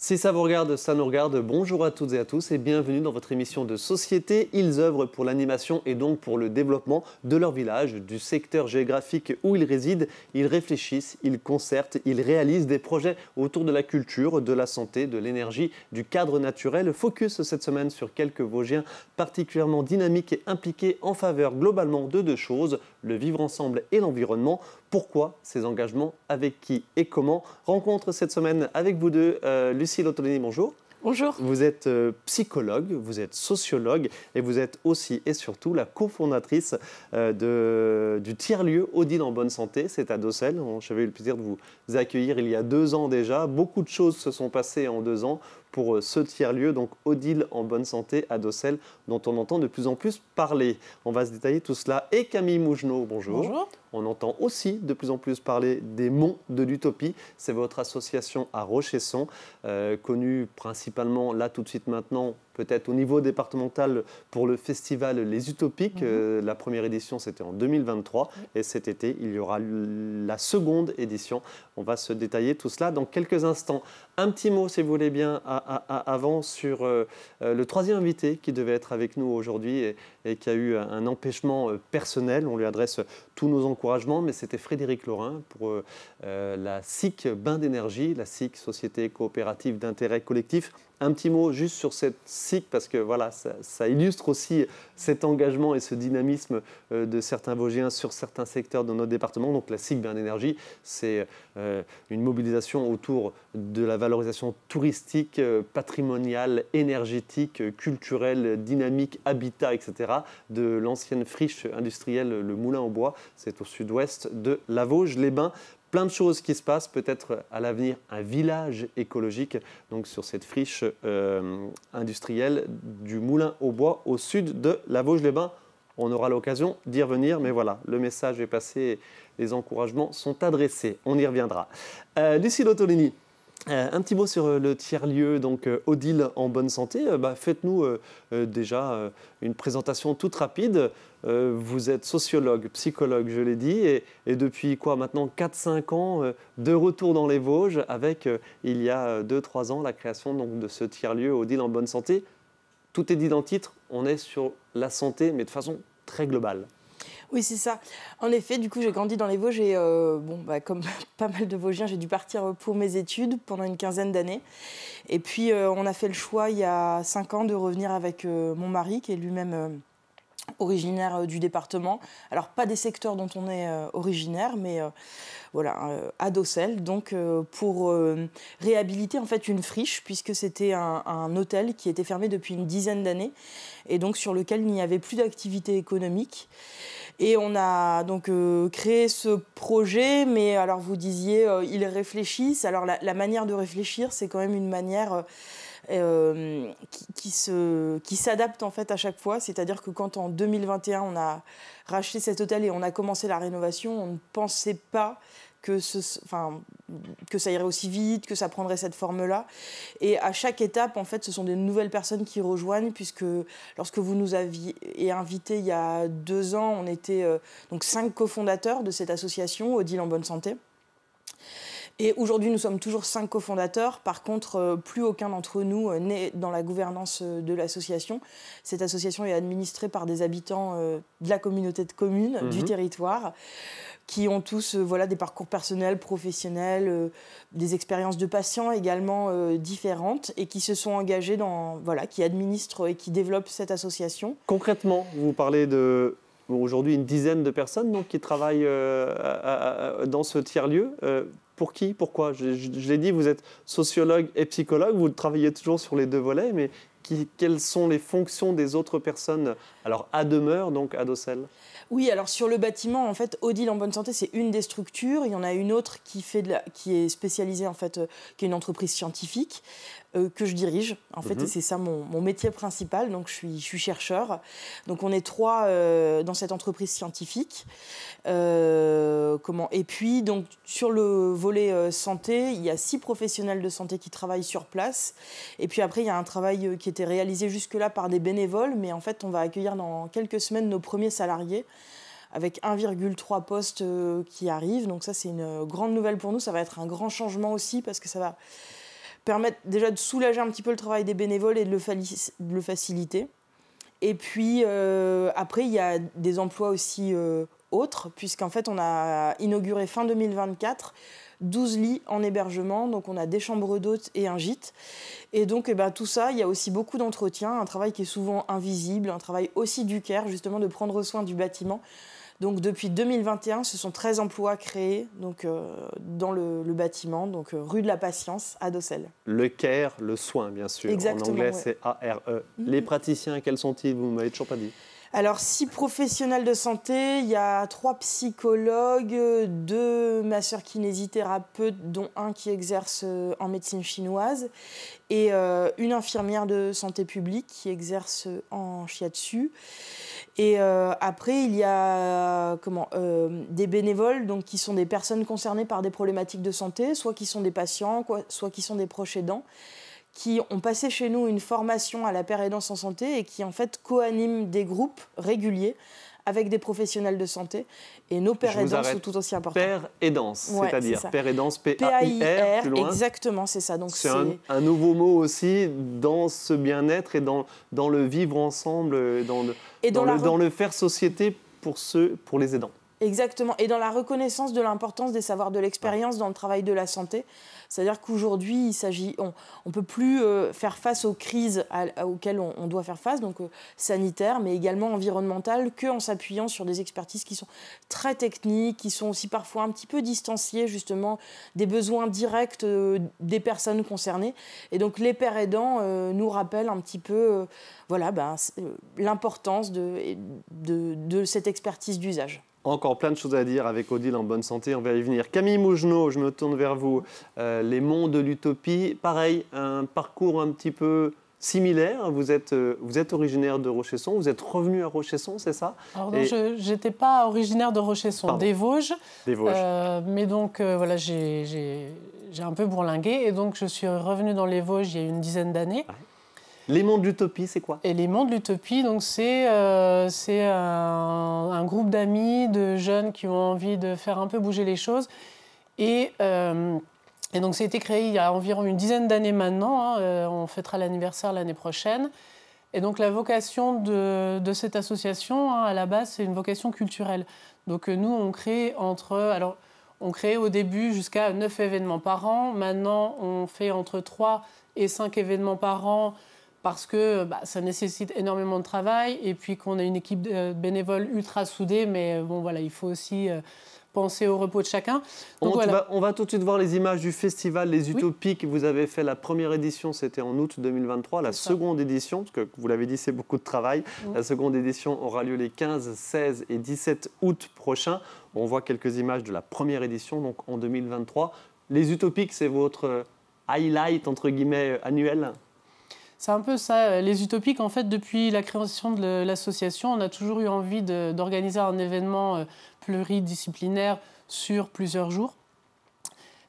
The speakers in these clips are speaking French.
Si ça vous regarde, ça nous regarde. Bonjour à toutes et à tous et bienvenue dans votre émission de société. Ils œuvrent pour l'animation et donc pour le développement de leur village, du secteur géographique où ils résident. Ils réfléchissent, ils concertent, ils réalisent des projets autour de la culture, de la santé, de l'énergie, du cadre naturel. Focus cette semaine sur quelques Vosgiens particulièrement dynamiques et impliqués en faveur globalement de deux choses, le vivre ensemble et l'environnement. Pourquoi ces engagements? Avec qui et comment? Rencontre cette semaine avec vous deux. Lucie Lottolini, bonjour. Bonjour. Vous êtes psychologue, vous êtes sociologue et vous êtes aussi et surtout la cofondatrice du tiers-lieu Odile en bonne santé. C'est à Docelles. J'avais eu le plaisir de vous accueillir il y a 2 ans déjà. Beaucoup de choses se sont passées en 2 ans pour ce tiers-lieu, donc Odile en bonne santé à Docelles, dont on entend de plus en plus parler. On va se détailler tout cela. Et Camille Mougenot, bonjour. Bonjour. On entend aussi de plus en plus parler des Monts de l'Utopie. C'est votre association à Rochesson, connue principalement, là tout de suite maintenant, peut-être au niveau départemental pour le festival Les Utopiques. La première édition, c'était en 2023. Et cet été, il y aura la seconde édition. On va se détailler tout cela dans quelques instants. Un petit mot, si vous voulez bien, avant sur le troisième invité qui devait être avec nous aujourd'hui et qui a eu un empêchement personnel. On lui adresse tous nos encouragements, mais c'était Frédéric Laurin pour la SIC Bain d'énergie, la SIC Société coopérative d'intérêt collectif. Un petit mot juste sur cette SIC, parce que voilà, ça illustre aussi cet engagement et ce dynamisme de certains Vosgiens sur certains secteurs de notre département. Donc la SIC Bain d'énergie, c'est une mobilisation autour de la valorisation touristique, patrimoniale, énergétique, culturelle, dynamique, habitat, etc. de l'ancienne friche industrielle, le Moulin au Bois. C'est au sud-ouest de la Vosges-les-Bains. Plein de choses qui se passent, peut-être à l'avenir un village écologique donc sur cette friche industrielle du Moulin au Bois au sud de la Vosges-les-Bains. On aura l'occasion d'y revenir, mais voilà, le message est passé, les encouragements sont adressés, on y reviendra. Lucie Lottolini, un petit mot sur le tiers-lieu, donc Odile en bonne santé. Faites-nous déjà une présentation toute rapide. Vous êtes sociologue, psychologue, je l'ai dit, et depuis quoi maintenant 4-5 ans de retour dans les Vosges avec, il y a 2-3 ans, la création donc, de ce tiers-lieu Odile en bonne santé. Tout est dit dans le titre, on est sur la santé, mais de façon très globale. Oui, c'est ça. En effet, du coup, j'ai grandi dans les Vosges et comme pas mal de Vosgiens, j'ai dû partir pour mes études pendant une quinzaine d'années. Et puis, on a fait le choix, il y a 5 ans, de revenir avec mon mari, qui est lui-même originaire du département. Alors, pas des secteurs dont on est originaire, mais à Docelles, donc pour réhabiliter en fait une friche, puisque c'était un hôtel qui était fermé depuis une dizaine d'années, et donc sur lequel il n'y avait plus d'activité économique. Et on a donc créé ce projet, mais alors vous disiez, ils réfléchissent. Alors la manière de réfléchir, c'est quand même une manière qui s'adapte en fait à chaque fois. C'est-à-dire que quand en 2021, on a racheté cet hôtel et on a commencé la rénovation, on ne pensait pas que ça irait aussi vite, que ça prendrait cette forme-là. Et à chaque étape, en fait, ce sont des nouvelles personnes qui rejoignent, puisque lorsque vous nous aviez invités il y a 2 ans, on était donc 5 cofondateurs de cette association, Odile en bonne santé. Et aujourd'hui, nous sommes toujours 5 cofondateurs. Par contre, plus aucun d'entre nous n'est dans la gouvernance de l'association. Cette association est administrée par des habitants de la communauté de communes du territoire, qui ont tous des parcours personnels, professionnels, des expériences de patients également différentes, et qui se sont engagés qui administrent et qui développent cette association. Concrètement, vous parlez de aujourd'hui une dizaine de personnes donc, qui travaillent dans ce tiers-lieu. Pour qui? Pourquoi? Je l'ai dit, vous êtes sociologue et psychologue, vous travaillez toujours sur les 2 volets, mais quelles sont les fonctions des autres personnes à demeure, donc à Docelles? Oui, alors sur le bâtiment, en fait, Odile en bonne santé, c'est une des structures. Il y en a une autre qui est spécialisée, en fait, qui est une entreprise scientifique, que je dirige, en fait, et c'est ça mon métier principal. Donc, je suis chercheur. Donc, on est 3 dans cette entreprise scientifique. Et puis, donc, sur le volet santé, il y a 6 professionnels de santé qui travaillent sur place. Et puis après, il y a un travail qui était réalisé jusque-là par des bénévoles. Mais en fait, on va accueillir dans quelques semaines nos premiers salariés, avec 1,3 postes qui arrivent. Donc ça, c'est une grande nouvelle pour nous. Ça va être un grand changement aussi parce que ça va permettre déjà de soulager un petit peu le travail des bénévoles et de le faciliter. Et puis après, il y a des emplois aussi autres, puisqu'en fait, on a inauguré fin 2024 12 lits en hébergement. Donc on a des chambres d'hôtes et un gîte. Et donc tout ça, il y a aussi beaucoup d'entretien, un travail qui est souvent invisible, un travail aussi du care, justement de prendre soin du bâtiment. Donc depuis 2021, ce sont 13 emplois créés donc, dans le bâtiment, donc rue de la Patience à Docelles. Le care, le soin, bien sûr. Exactement, en anglais, c'est A-R-E. Les praticiens, quels sont-ils? Vous ne m'avez toujours pas dit. Alors, 6 professionnels de santé, il y a 3 psychologues, 2 masseurs-kinésithérapeutes, dont un qui exerce en médecine chinoise, et une infirmière de santé publique qui exerce en shiatsu. Et après, il y a des bénévoles donc, qui sont des personnes concernées par des problématiques de santé, soit qui sont des patients, soit qui sont des proches aidants, qui ont passé chez nous une formation à la paire aidance en santé et qui en fait co-animent des groupes réguliers avec des professionnels de santé. Et nos paires aidances sont tout aussi importants. Paire aidance, ouais, c'est-à-dire paire aidance, P-A-I-R, plus loin. exactement, c'est ça. Donc c'est un nouveau mot aussi dans ce bien-être et dans le vivre ensemble, dans le faire société pour les aidants. Exactement, et dans la reconnaissance de l'importance des savoirs de l'expérience dans le travail de la santé. C'est-à-dire qu'aujourd'hui, on ne peut plus faire face aux crises auxquelles on doit faire face, donc sanitaires, mais également environnementales, qu'en s'appuyant sur des expertises qui sont très techniques, qui sont aussi parfois un petit peu distanciées justement des besoins directs des personnes concernées. Et donc les pairs aidants nous rappellent un petit peu l'importance de cette expertise d'usage. Encore plein de choses à dire avec Odile en bonne santé, on va y venir. Camille Mougenot, je me tourne vers vous. Les monts de l'utopie, pareil, un parcours un petit peu similaire. Vous êtes originaire de Rochesson, vous êtes revenu à Rochesson, c'est ça? Alors non, je n'étais pas originaire de Rochesson, des Vosges. Des Vosges. Mais donc voilà, j'ai un peu bourlingué et donc je suis revenue dans les Vosges il y a une dizaine d'années. Ah. Les monts de l'utopie, c'est quoi? Et les monts de l'utopie, donc c'est un groupe d'amis, de jeunes qui ont envie de faire un peu bouger les choses. Et donc ça a été créé il y a environ une dizaine d'années maintenant. On fêtera l'anniversaire l'année prochaine. Et donc la vocation de cette association, à la base, c'est une vocation culturelle. Donc nous, on crée on crée au début jusqu'à 9 événements par an. Maintenant, on fait entre 3 et 5 événements par an, parce que ça nécessite énormément de travail et puis qu'on a une équipe de bénévoles ultra soudée, mais bon voilà, il faut aussi penser au repos de chacun. Donc, on va tout de suite voir les images du festival Les Utopiques. Vous avez fait la première édition, c'était en août 2023. La seconde édition, parce que vous l'avez dit, c'est beaucoup de travail. La seconde édition aura lieu les 15, 16 et 17 août prochains. On voit quelques images de la première édition, donc en 2023. Les Utopiques, c'est votre highlight, entre guillemets, annuel? C'est un peu ça. Les Utopiques, en fait, depuis la création de l'association, on a toujours eu envie d'organiser un événement pluridisciplinaire sur plusieurs jours.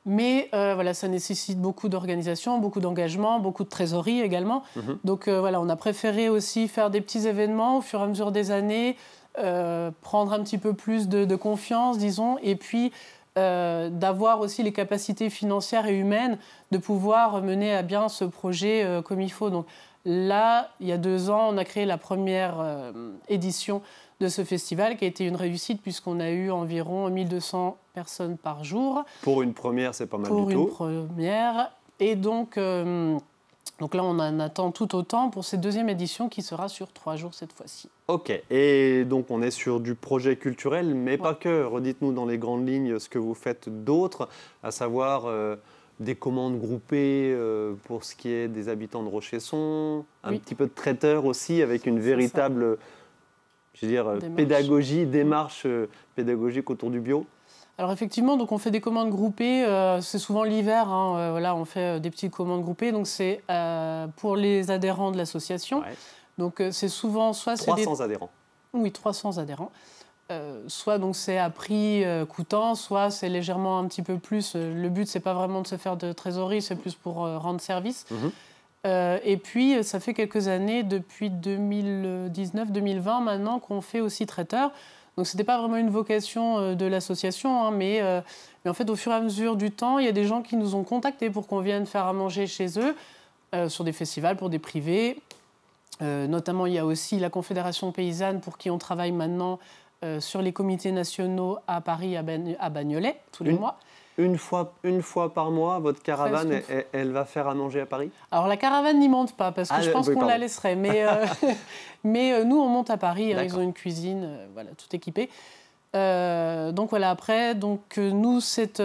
Mais ça nécessite beaucoup d'organisation, beaucoup d'engagement, beaucoup de trésorerie également. Donc on a préféré aussi faire des petits événements au fur et à mesure des années, prendre un petit peu plus de confiance, disons, et puis d'avoir aussi les capacités financières et humaines de pouvoir mener à bien ce projet comme il faut. Donc là, il y a 2 ans, on a créé la première édition de ce festival qui a été une réussite puisqu'on a eu environ 1200 personnes par jour. Pour une première, c'est pas mal du tout. Pour une première. Et donc là, on en attend tout autant pour cette deuxième édition qui sera sur 3 jours cette fois-ci. Ok, et donc on est sur du projet culturel, mais pas que. Redites-nous dans les grandes lignes ce que vous faites d'autre, à savoir des commandes groupées pour ce qui est des habitants de Rochesson, un petit peu de traiteurs aussi, avec une véritable pédagogie, démarche pédagogique autour du bio. Alors effectivement, donc on fait des commandes groupées, c'est souvent l'hiver, hein, voilà, on fait des petites commandes groupées, donc c'est pour les adhérents de l'association. Ouais. Donc c'est souvent soit 300 adhérents. Oui, 300 adhérents. Soit donc c'est à prix coûtant, soit c'est légèrement un petit peu plus. Le but, c'est pas vraiment de se faire de trésorerie, c'est plus pour rendre service. Et puis, ça fait quelques années, depuis 2019-2020 maintenant, qu'on fait aussi traiteur. Donc, ce n'était pas vraiment une vocation de l'association, hein, mais en fait, au fur et à mesure du temps, il y a des gens qui nous ont contactés pour qu'on vienne faire à manger chez eux, sur des festivals, pour des privés. Notamment, il y a aussi la Confédération paysanne pour qui on travaille maintenant sur les comités nationaux à Paris, à Bagnolet, tous les mois. Une fois par mois, votre caravane, elle va faire à manger à Paris? Alors, la caravane n'y monte pas, parce que je pense qu'on la laisserait. Mais, mais nous, on monte à Paris. Hein, ils ont une cuisine, voilà, tout équipé. Donc, voilà, après, nous, cette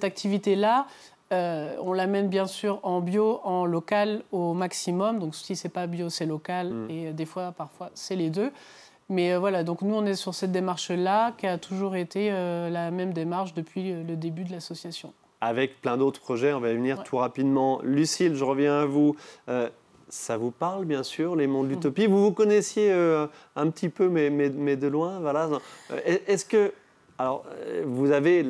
activité-là, on l'amène bien sûr en bio, en local au maximum. Donc, si ce n'est pas bio, c'est local. Et des fois, parfois, c'est les deux. Mais voilà, donc nous, on est sur cette démarche-là qui a toujours été la même démarche depuis le début de l'association. Avec plein d'autres projets, on va y venir tout rapidement. Lucille, je reviens à vous. Ça vous parle, bien sûr, les mondes de l'utopie. Vous connaissiez un petit peu, mais de loin. Voilà. Est-ce que... Alors, vous avez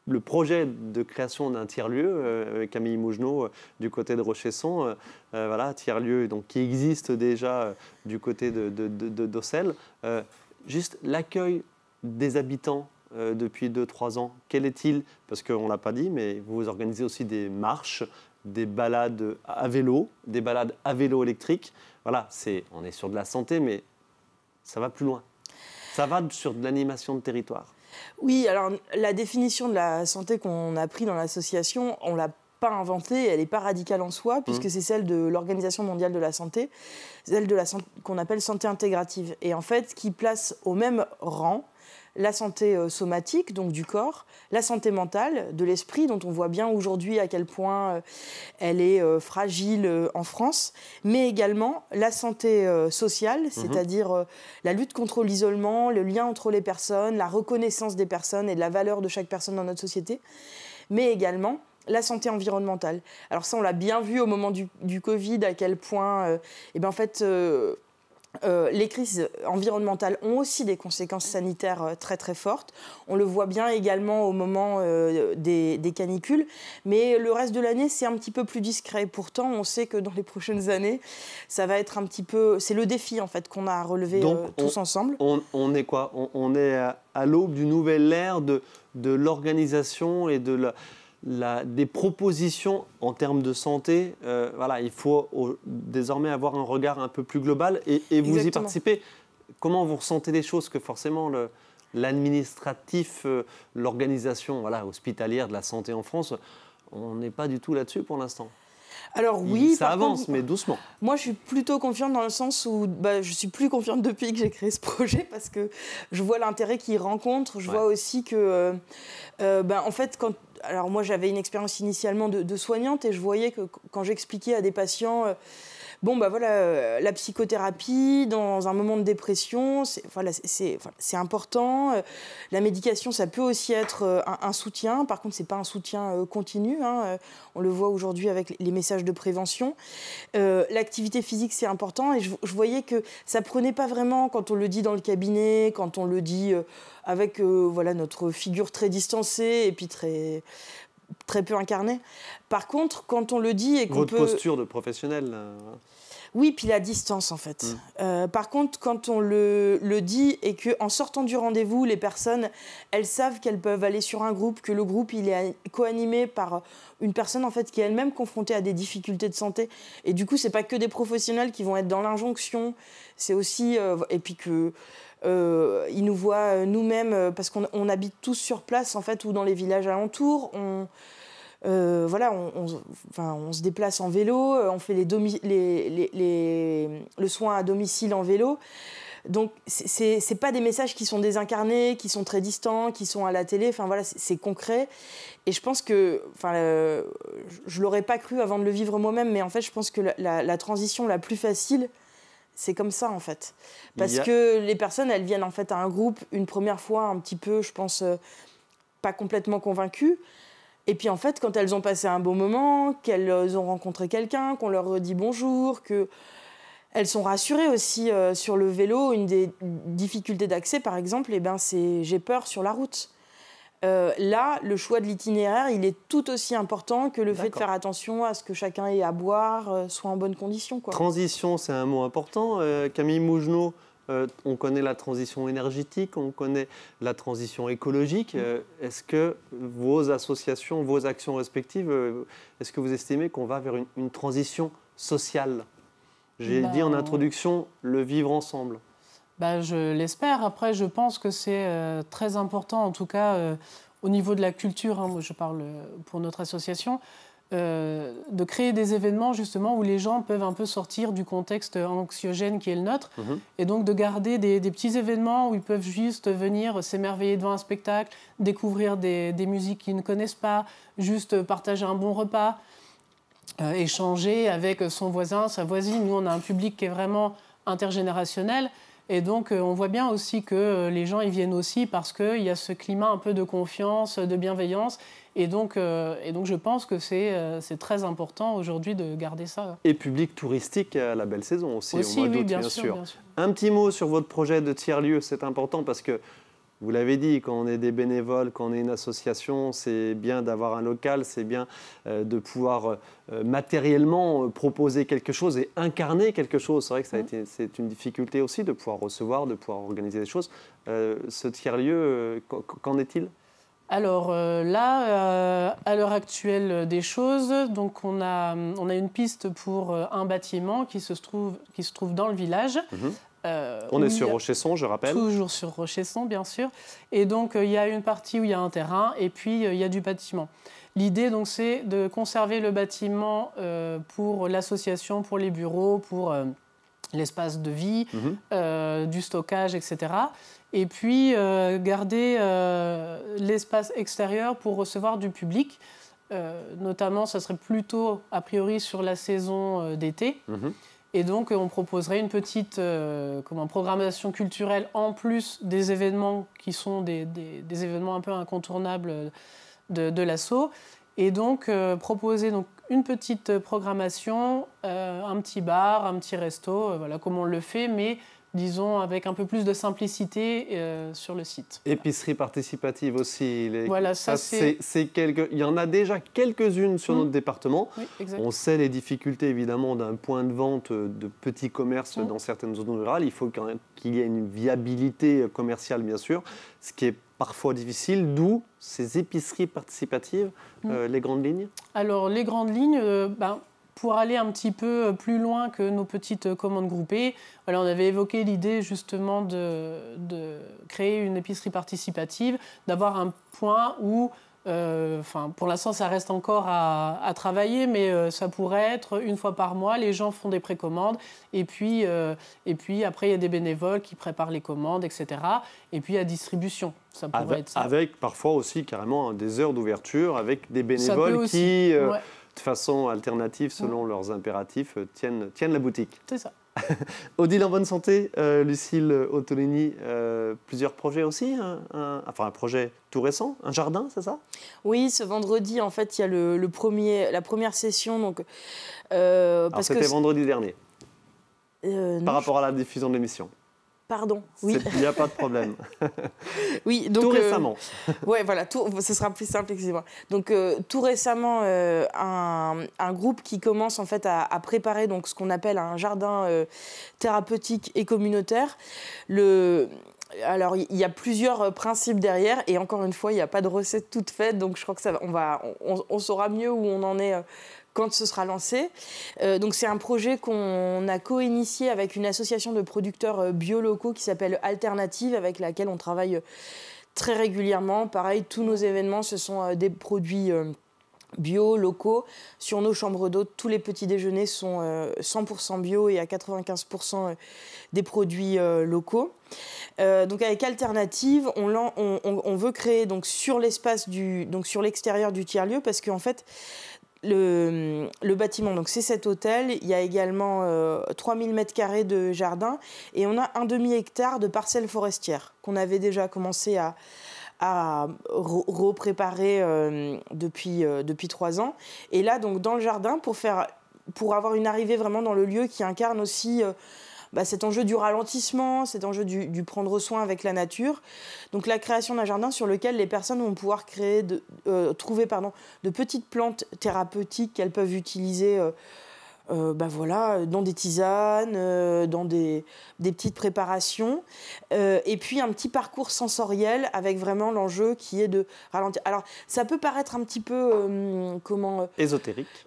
le projet de création d'un tiers-lieu, avec Camille Mougenot, du côté de Rochesson, voilà, tiers-lieu qui existe déjà du côté d'Auxelles. Juste l'accueil des habitants depuis 2-3 ans, quel est-il? Parce qu'on ne l'a pas dit, mais vous organisez aussi des marches, des balades à vélo, des balades à vélo électrique. Voilà, on est sur de la santé, mais ça va plus loin. Ça va sur de l'animation de territoire. Oui, alors la définition de la santé qu'on a pris dans l'association, on ne l'a pas inventée, elle n'est pas radicale en soi, puisque c'est celle de l'Organisation mondiale de la santé, celle qu'on appelle santé intégrative, et en fait qui place au même rang la santé somatique, donc du corps, la santé mentale, de l'esprit, dont on voit bien aujourd'hui à quel point elle est fragile en France, mais également la santé sociale, c'est-à-dire la lutte contre l'isolement, le lien entre les personnes, la reconnaissance des personnes et de la valeur de chaque personne dans notre société, mais également la santé environnementale. Alors ça, on l'a bien vu au moment du Covid, à quel point, en fait... les crises environnementales ont aussi des conséquences sanitaires très très fortes. On le voit bien également au moment des canicules. Mais le reste de l'année, c'est un petit peu plus discret. Pourtant, on sait que dans les prochaines années, ça va être un petit peu... C'est le défi en fait qu'on a à relever tous ensemble. On est quoi? On est à l'aube d'une nouvelle ère de l'organisation et des propositions en termes de santé. Voilà, il faut désormais avoir un regard un peu plus global et vous y participez. Comment vous ressentez les choses? Que forcément l'administratif, l'organisation hospitalière de la santé en France, on n'est pas du tout là-dessus pour l'instant. Alors oui, ça avance, mais doucement. Moi, je suis plutôt confiante dans le sens où je suis plus confiante depuis que j'ai créé ce projet parce que je vois l'intérêt qu'il rencontre. Je vois aussi que, en fait, alors moi, j'avais une expérience initialement de soignante et je voyais que quand j'expliquais à des patients... la psychothérapie dans un moment de dépression, c'est important. La médication, ça peut aussi être un soutien. Par contre, c'est pas un soutien continu. Hein. On le voit aujourd'hui avec les messages de prévention. L'activité physique, c'est important. Et je voyais que ça prenait pas vraiment quand on le dit dans le cabinet, quand on le dit avec notre figure très distancée et puis très peu incarnée. Par contre, quand on le dit et qu'on Votre posture de professionnel. Oui, puis la distance, en fait. Par contre, quand on le dit et qu'en sortant du rendez-vous, les personnes, elles savent qu'elles peuvent aller sur un groupe, que le groupe, il est co-animé par une personne, en fait, qui est elle-même confrontée à des difficultés de santé. Et du coup, c'est pas que des professionnels qui vont être dans l'injonction. C'est aussi... et puis que... ils nous voient nous-mêmes, parce qu'on habite tous sur place, en fait, ou dans les villages alentours. On se déplace en vélo, on fait le soin à domicile en vélo. Donc, c'est pas des messages qui sont désincarnés, qui sont très distants, qui sont à la télé. Enfin, voilà, c'est concret. Et je pense que... je l'aurais pas cru avant de le vivre moi-même, mais en fait, je pense que la transition la plus facile, c'est comme ça, en fait. Parce que les personnes, elles viennent en fait à un groupe une première fois un petit peu, je pense... pas complètement convaincues. Et puis en fait, quand elles ont passé un bon moment, qu'elles ont rencontré quelqu'un, qu'on leur redit bonjour, qu'elles sont rassurées aussi sur le vélo. Une des difficultés d'accès, par exemple, c'est j'ai peur sur la route. Là, le choix de l'itinéraire, il est tout aussi important que le fait de faire attention à ce que chacun ait à boire, soit en bonne condition, quoi. Transition, c'est un mot important. Camille Mougenot, on connaît la transition énergétique, on connaît la transition écologique. Est-ce que vos associations, vos actions respectives, est-ce que vous estimez qu'on va vers une transition sociale ? J'ai dit en introduction, le vivre ensemble. Je l'espère. Après, je pense que c'est très important, en tout cas au niveau de la culture, moi je parle pour notre association, de créer des événements justement où les gens peuvent un peu sortir du contexte anxiogène qui est le nôtre, et donc de garder des petits événements où ils peuvent juste venir s'émerveiller devant un spectacle, découvrir des musiques qu'ils ne connaissent pas, juste partager un bon repas, échanger avec son voisin, sa voisine. Nous, on a un public qui est vraiment intergénérationnel. Et donc, on voit bien aussi que les gens, ils viennent aussi parce qu'il y a ce climat un peu de confiance, de bienveillance. Et donc je pense que c'est très important aujourd'hui de garder ça. Et public touristique à la belle saison aussi au mois d'août, bien sûr. Un petit mot sur votre projet de tiers-lieu, c'est important parce que, vous l'avez dit, quand on est des bénévoles, quand on est une association, c'est bien d'avoir un local, c'est bien de pouvoir matériellement proposer quelque chose et incarner quelque chose. C'est vrai que c'est une difficulté aussi de pouvoir recevoir, de pouvoir organiser des choses. Ce tiers-lieu, qu'en est-il ? Alors là, à l'heure actuelle des choses, donc on a une piste pour un bâtiment qui se trouve dans le village. On est sur Rochesson, je rappelle. Toujours sur Rochesson, bien sûr. Et donc, il y a une partie où il y a un terrain et puis il y a du bâtiment. L'idée, donc, c'est de conserver le bâtiment pour l'association, pour les bureaux, pour l'espace de vie, du stockage, etc. Et puis, garder l'espace extérieur pour recevoir du public. Notamment, ça serait plutôt, a priori, sur la saison d'été. Et donc, on proposerait une petite programmation culturelle en plus des événements qui sont des événements un peu incontournables de l'asso. Et donc, proposer une petite programmation, un petit bar, un petit resto, voilà, comme on le fait, mais disons avec un peu plus de simplicité sur le site. Épicerie participative aussi. Voilà, ça c'est... Il y en a déjà quelques-unes sur notre département. Oui, exact. On sait les difficultés évidemment d'un point de vente de petits commerces dans certaines zones rurales. Il faut qu'il y ait une viabilité commerciale bien sûr, ce qui est parfois difficile, d'où ces épiceries participatives, les grandes lignes. Alors les grandes lignes, pour aller un petit peu plus loin que nos petites commandes groupées, voilà, on avait évoqué l'idée justement de créer une épicerie participative, d'avoir un point où, pour l'instant ça reste encore à travailler, mais ça pourrait être une fois par mois, les gens font des précommandes, et puis après il y a des bénévoles qui préparent les commandes, etc. Et puis il y a distribution. Ça pourrait être ça. Avec parfois aussi carrément des heures d'ouverture, avec des bénévoles qui... de façon alternative, selon leurs impératifs, tiennent la boutique. C'est ça. Odile en bonne santé, Lucille Ottolini, plusieurs projets aussi, un projet tout récent, un jardin, c'est ça ? Oui, ce vendredi, en fait, il y a la première session. Donc, c'était vendredi dernier, par rapport à la diffusion de l'émission. Pardon, oui. Il n'y a pas de problème. Oui, donc, tout récemment. Oui, voilà, ce sera plus simple, excusez-moi. Donc, tout récemment, un groupe qui commence en fait à préparer donc, ce qu'on appelle un jardin thérapeutique et communautaire. Alors, il y a plusieurs principes derrière, et encore une fois, il n'y a pas de recette toute faite, donc je crois que on saura mieux où on en est quand ce sera lancé. Donc c'est un projet qu'on a co-initié avec une association de producteurs bio locaux qui s'appelle Alternative, avec laquelle on travaille très régulièrement. Pareil, tous nos événements, ce sont des produits bio, locaux. Sur nos chambres d'hôtes, tous les petits déjeuners sont 100% bio et à 95% des produits locaux. Donc avec Alternative, on veut créer donc, sur l'espace sur l'extérieur du tiers-lieu, parce qu'en fait, le bâtiment, donc c'est cet hôtel. Il y a également 3000 m² de jardin et on a un demi-hectare de parcelles forestières qu'on avait déjà commencé à repréparer depuis 3 ans. Et là, donc, dans le jardin, pour avoir une arrivée vraiment dans le lieu qui incarne aussi cet enjeu du ralentissement, cet enjeu du prendre soin avec la nature. Donc la création d'un jardin sur lequel les personnes vont pouvoir trouver de petites plantes thérapeutiques qu'elles peuvent utiliser dans des tisanes, dans des petites préparations. Et puis un petit parcours sensoriel avec vraiment l'enjeu qui est de ralentir. Alors ça peut paraître un petit peu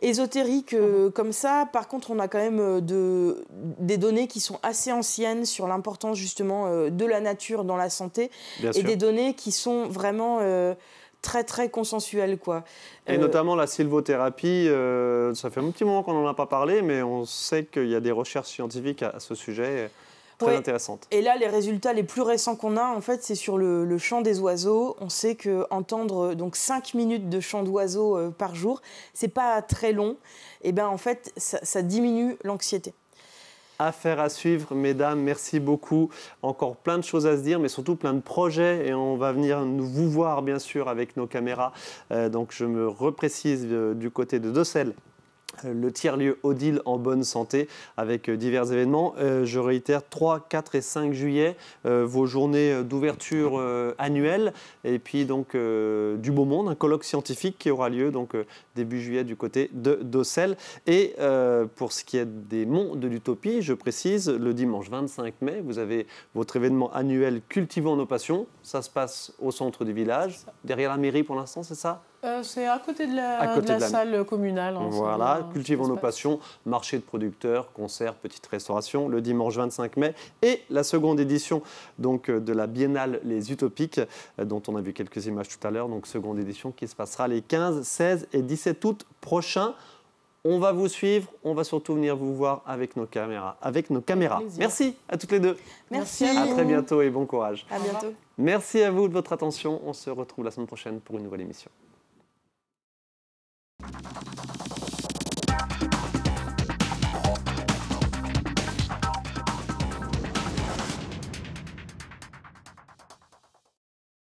ésotérique comme ça. Par contre, on a quand même des données qui sont assez anciennes sur l'importance justement de la nature dans la santé. Bien sûr. Des données qui sont vraiment très très consensuelles, quoi. Et notamment la sylvothérapie, ça fait un petit moment qu'on n'en a pas parlé, mais on sait qu'il y a des recherches scientifiques à ce sujet très intéressantes. Et là, les résultats les plus récents qu'on a, en fait, c'est sur le chant des oiseaux. On sait qu'entendre 5 minutes de chant d'oiseaux par jour, c'est pas très long. Et bien, en fait, ça diminue l'anxiété. Affaire à suivre, mesdames, merci beaucoup. Encore plein de choses à se dire, mais surtout plein de projets. Et on va venir vous voir, bien sûr, avec nos caméras. Donc, je me reprécise du côté de Docelles. Le tiers-lieu Odile en bonne santé avec divers événements. Je réitère 3, 4 et 5 juillet, vos journées d'ouverture annuelles. Et puis donc du beau monde, un colloque scientifique qui aura lieu donc début juillet du côté de Docelles. Et pour ce qui est des monts de l'utopie, je précise, le dimanche 25 mai, vous avez votre événement annuel Cultivons nos passions. Ça se passe au centre du village, derrière la mairie pour l'instant, c'est ça ? C'est à côté de la salle communale. Voilà, Cultivons nos passions, marché de producteurs, concerts, petite restauration, le dimanche 25 mai. Et la seconde édition donc, de la Biennale Les Utopiques, dont on a vu quelques images tout à l'heure. Donc seconde édition qui se passera les 15, 16 et 17 août prochains. On va vous suivre, on va surtout venir vous voir avec nos caméras. Merci à toutes les deux. Merci. À très bientôt et bon courage. À bientôt. Merci à vous de votre attention. On se retrouve la semaine prochaine pour une nouvelle émission.